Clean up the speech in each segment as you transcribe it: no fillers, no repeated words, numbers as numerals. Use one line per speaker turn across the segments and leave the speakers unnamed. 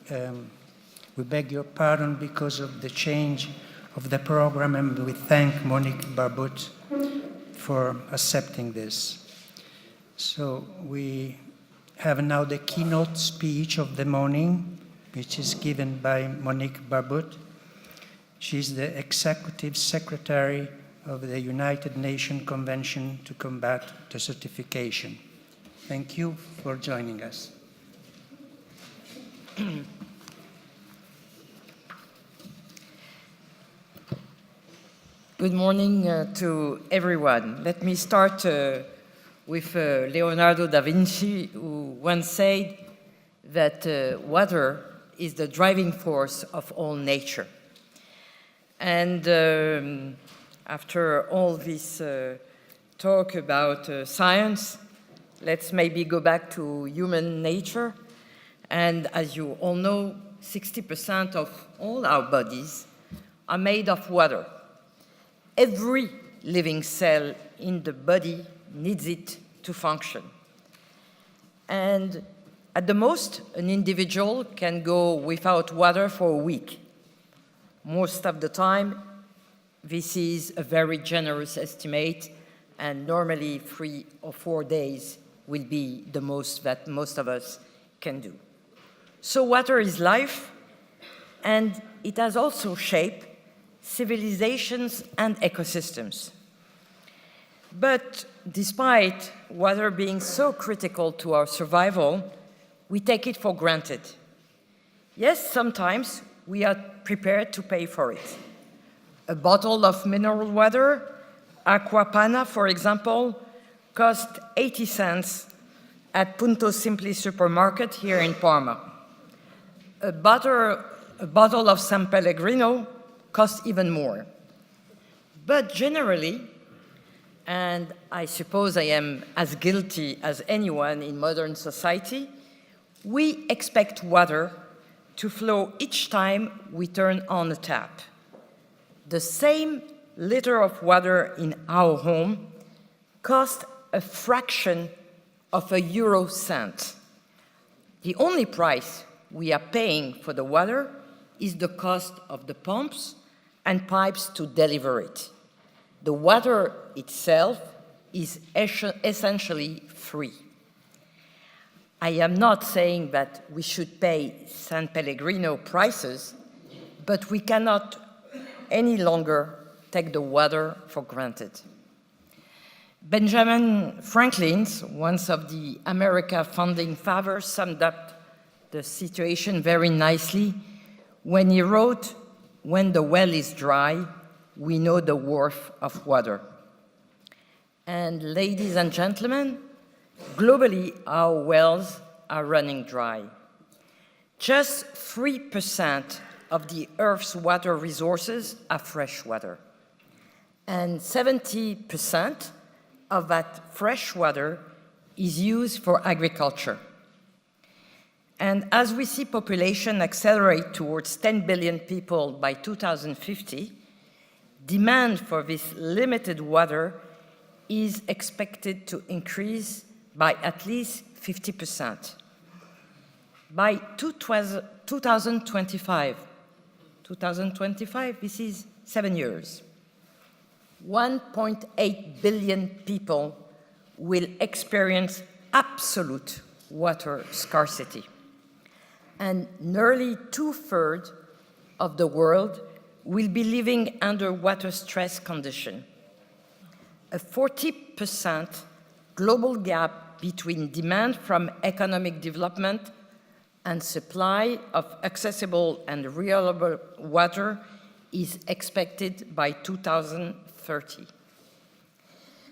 we beg your pardon because of the change of the program, and we thank Monique Barbut for accepting this. So we have now the keynote speech of the morning, which is given by Monique Barbut. She's the Executive Secretary of the United Nations Convention to Combat Desertification. Thank you for joining us.
Good morning to everyone. Let me start with Leonardo da Vinci, who once said that water is the driving force of all nature. And after all this talk about science, let's maybe go back to human nature. And as you all know, 60% of all our bodies are made of water. Every living cell in the body needs it to function. And at the most, an individual can go without water for a week. Most of the time, this is a very generous estimate, and normally 3 or 4 days will be the most that most of us can do. So water is life, and it has also shaped civilizations and ecosystems. But despite water being so critical to our survival, we take it for granted. Yes, sometimes we are prepared to pay for it. A bottle of mineral water, Acqua Panna, for example, cost 80 cents at Punto Simpli supermarket here in Parma. A bottle of San Pellegrino costs even more. But generally, and I suppose I am as guilty as anyone in modern society, we expect water to flow each time we turn on a tap. The same liter of water in our home costs a fraction of a euro cent. The only price we are paying for the water is the cost of the pumps and pipes to deliver it. The water itself is essentially free. I am not saying that we should pay San Pellegrino prices, but we cannot any longer take the water for granted. Benjamin Franklin, one of the America founding fathers, summed up the situation very nicely when he wrote, "When the well is dry, we know the worth of water." And ladies and gentlemen, globally, our wells are running dry. Just 3% of the Earth's water resources are fresh water. And 70% of that fresh water is used for agriculture. And as we see population accelerate towards 10 billion people by 2050, demand for this limited water is expected to increase by at least 50%. By 2025, this is 7 years, 1.8 billion people will experience absolute water scarcity. And nearly 2/3 of the world will be living under water stress condition. A 40% global gap between demand from economic development and supply of accessible and reliable water is expected by 2030.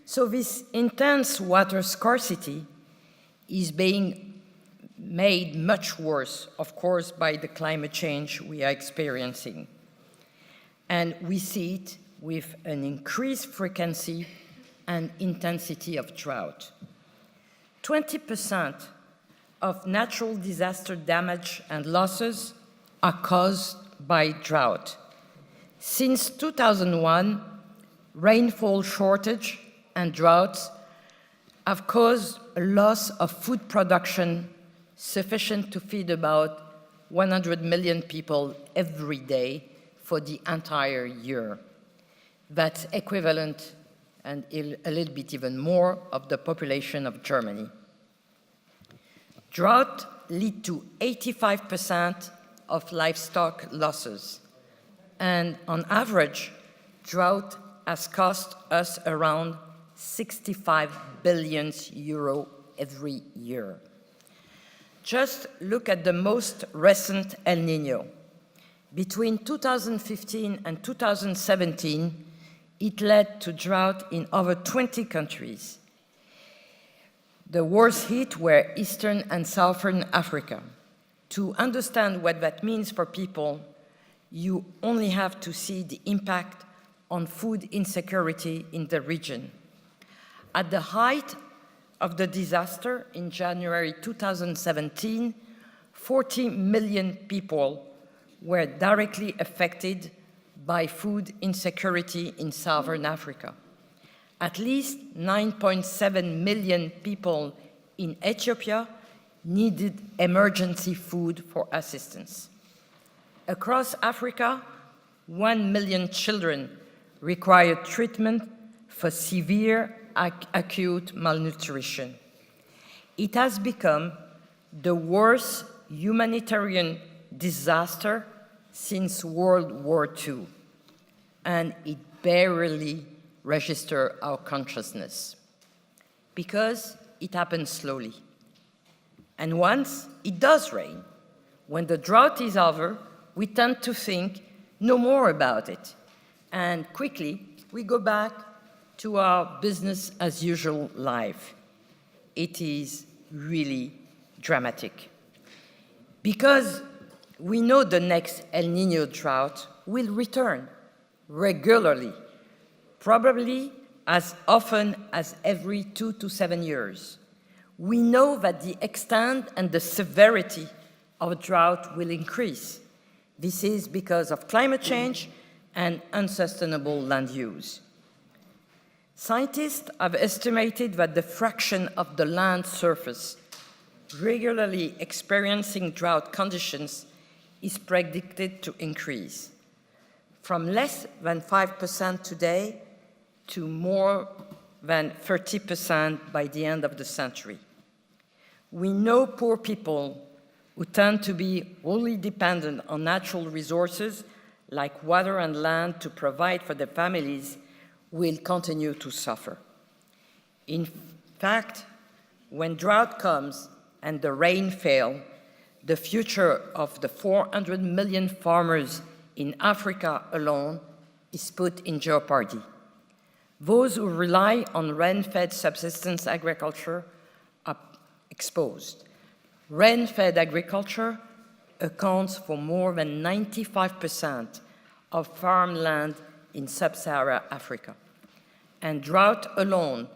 So this intense water scarcity is being made much worse, of course, by the climate change we are experiencing. And we see it with an increased frequency and intensity of drought. 20% of natural disaster damage and losses are caused by drought. Since 2001, rainfall shortage and droughts have caused a loss of food production sufficient to feed about 100 million people every day for the entire year. That's equivalent, and a little bit even more, of the population of Germany. Drought lead to 85% of livestock losses. And on average, drought has cost us around 65 billion euro every year. Just look at the most recent El Niño. Between 2015 and 2017, it led to drought in over 20 countries. The worst hit were Eastern and Southern Africa. To understand what that means for people, you only have to see the impact on food insecurity in the region. At the height of the disaster in January 2017, 40 million people were directly affected by food insecurity in Southern Africa. At least 9.7 million people in Ethiopia needed emergency food for assistance. Across Africa, 1 million children required treatment for severe acute malnutrition. It has become the worst humanitarian disaster since World War II, and it barely registers our consciousness because it happens slowly. And once it does rain, when the drought is over, we tend to think no more about it, and quickly we go back to our business as usual life. It is really dramatic. Because we know the next El Niño drought will return regularly, probably as often as every 2 to 7 years. We know that the extent and the severity of drought will increase. This is because of climate change and unsustainable land use. Scientists have estimated that the fraction of the land surface regularly experiencing drought conditions is predicted to increase from less than 5% today to more than 30% by the end of the century. We know poor people who tend to be wholly dependent on natural resources like water and land to provide for their families will continue to suffer. In fact, when drought comes and the rain fails, the future of the 400 million farmers in Africa alone is put in jeopardy. Those who rely on rain-fed subsistence agriculture are exposed. Rain-fed agriculture accounts for more than 95% of farmland in sub-Saharan Africa. And drought alone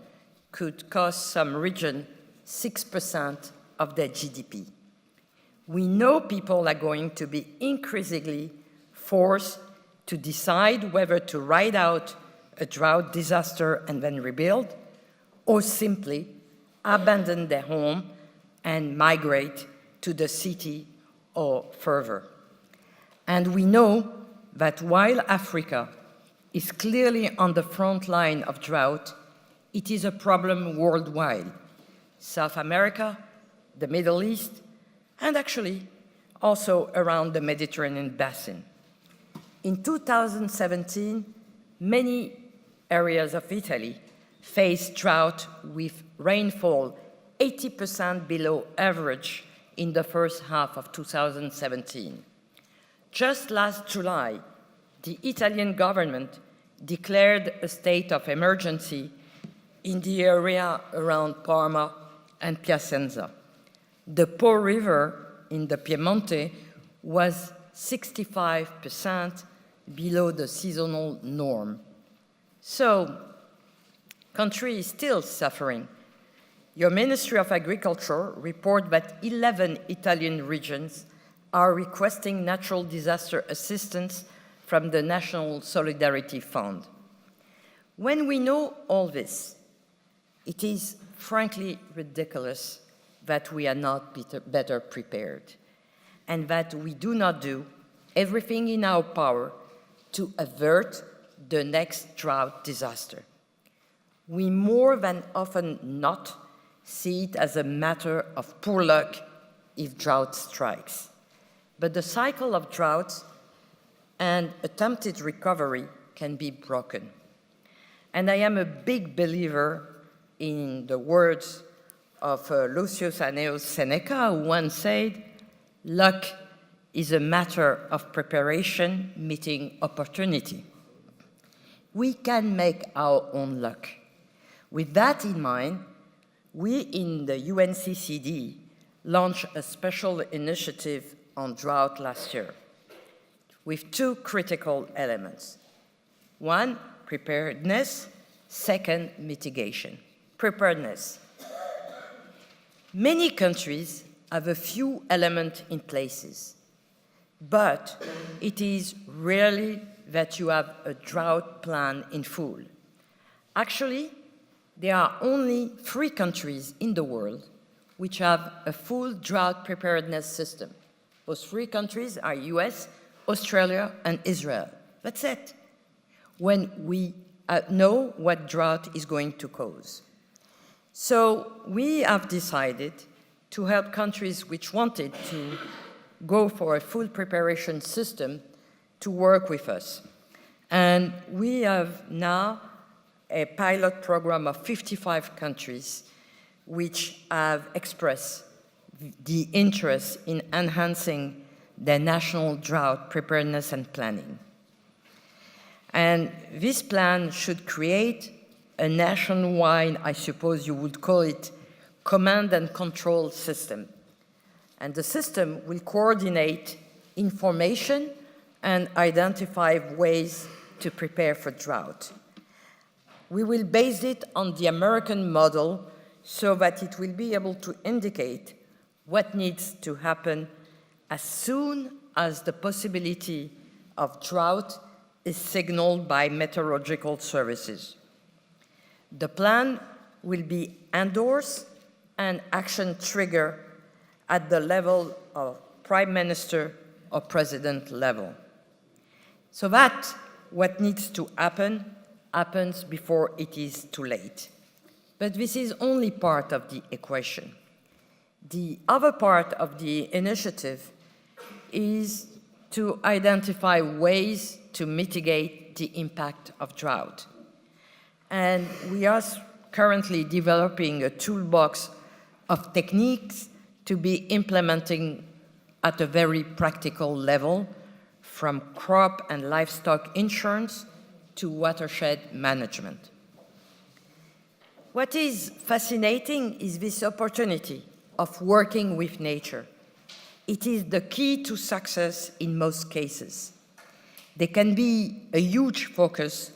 could cost some region 6% of their GDP. We know people are going to be increasingly forced to decide whether to ride out a drought disaster and then rebuild, or simply abandon their home and migrate to the city or further. And we know that while Africa is clearly on the front line of drought, it is a problem worldwide. South America, the Middle East, and actually also around the Mediterranean basin. In 2017, many areas of Italy faced drought with rainfall 80% below average in the first half of 2017. Just last July, the Italian government declared a state of emergency in the area around Parma and Piacenza. The Po River in the Piemonte was 65% below the seasonal norm. So, country is still suffering. Your Ministry of Agriculture report that 11 Italian regions are requesting natural disaster assistance from the National Solidarity Fund. When we know all this, it is frankly ridiculous that we are not better prepared. and that we do not do everything in our power to avert the next drought disaster. We more than often not see it as a matter of poor luck if drought strikes. But the cycle of droughts and attempted recovery can be broken. And I am a big believer in the words of Lucius Annaeus Seneca, who once said, "Luck is a matter of preparation meeting opportunity." We can make our own luck. With that in mind, we in the UNCCD launched a special initiative on drought last year with two critical elements. One, preparedness. Second, mitigation. Preparedness. Many countries have a few elements in places, but it is rarely that you have a drought plan in full. Actually, there are only 3 countries in the world which have a full drought preparedness system. Those 3 countries are US, Australia, and Israel. That's it. When we know what drought is going to cause. So we have decided to help countries which wanted to go for a full preparation system to work with us. And we have now a pilot program of 55 countries which have expressed the interest in enhancing their national drought preparedness and planning. And this plan should create a nationwide, I suppose you would call it, command and control system. And the system will coordinate information and identify ways to prepare for drought. We will base it on the American model so that it will be able to indicate what needs to happen as soon as the possibility of drought is signaled by meteorological services. The plan will be endorsed and action triggered at the level of Prime Minister or President level. So that what needs to happen happens before it is too late. But this is only part of the equation. The other part of the initiative is to identify ways to mitigate the impact of drought. And we are currently developing a toolbox of techniques to be implementing at a very practical level, from crop and livestock insurance to watershed management. What is fascinating is this opportunity of working with nature. It is the key to success in most cases. There can be a huge focus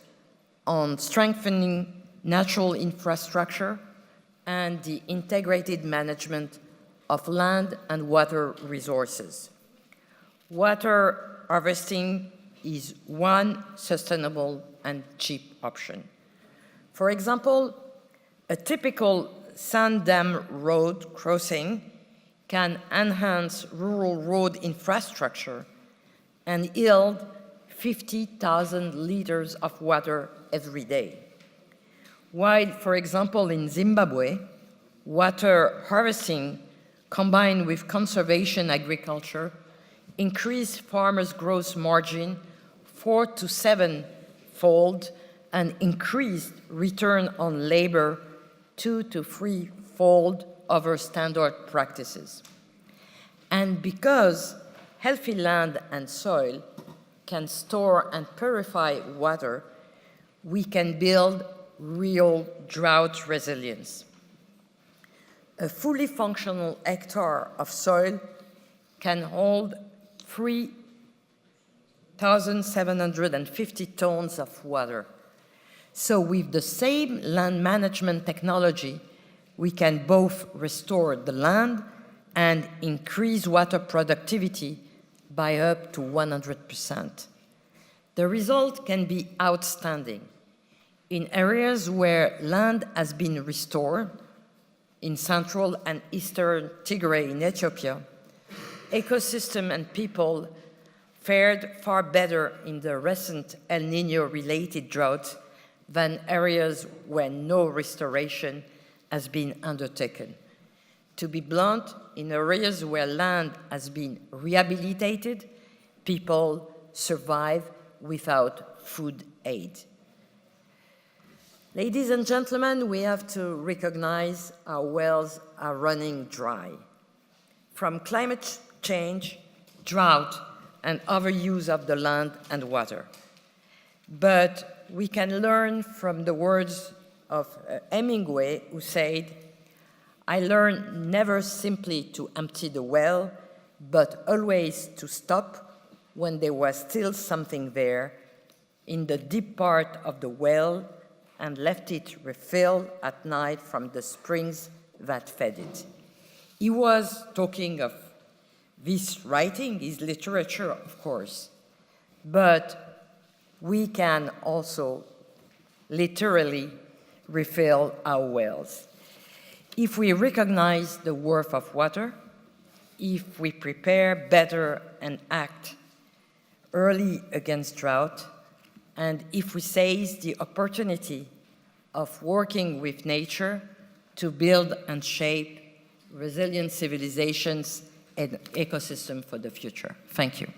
on strengthening natural infrastructure and the integrated management of land and water resources. Water harvesting is one sustainable and cheap option. For example, a typical sand dam road crossing can enhance rural road infrastructure and yield 50,000 liters of water every day. While, for example, in Zimbabwe, water harvesting combined with conservation agriculture increase farmers' gross margin 4 to 7-fold and increased return on labor 2 to 3-fold over standard practices. And because healthy land and soil can store and purify water, we can build real drought resilience. A fully functional hectare of soil can hold 3,750 tons of water. So with the same land management technology, we can both restore the land and increase water productivity by up to 100%. The result can be outstanding. In areas where land has been restored, in central and eastern Tigray in Ethiopia, ecosystem and people fared far better in the recent El Niño-related drought than areas where no restoration has been undertaken. To be blunt, in areas where land has been rehabilitated, people survive without food aid. Ladies and gentlemen, we have to recognize our wells are running dry. From climate change, drought, and overuse of the land and water. But we can learn from the words of Hemingway, who said, "I learned never simply to empty the well, but always to stop when there was still something there in the deep part of the well and left it refilled at night from the springs that fed it." He was talking of this writing, his literature, of course, but we can also literally refill our wells. If we recognize the worth of water, if we prepare better and act early against drought, and if we seize the opportunity of working with nature to build and shape resilient civilizations and ecosystem for the future. Thank you.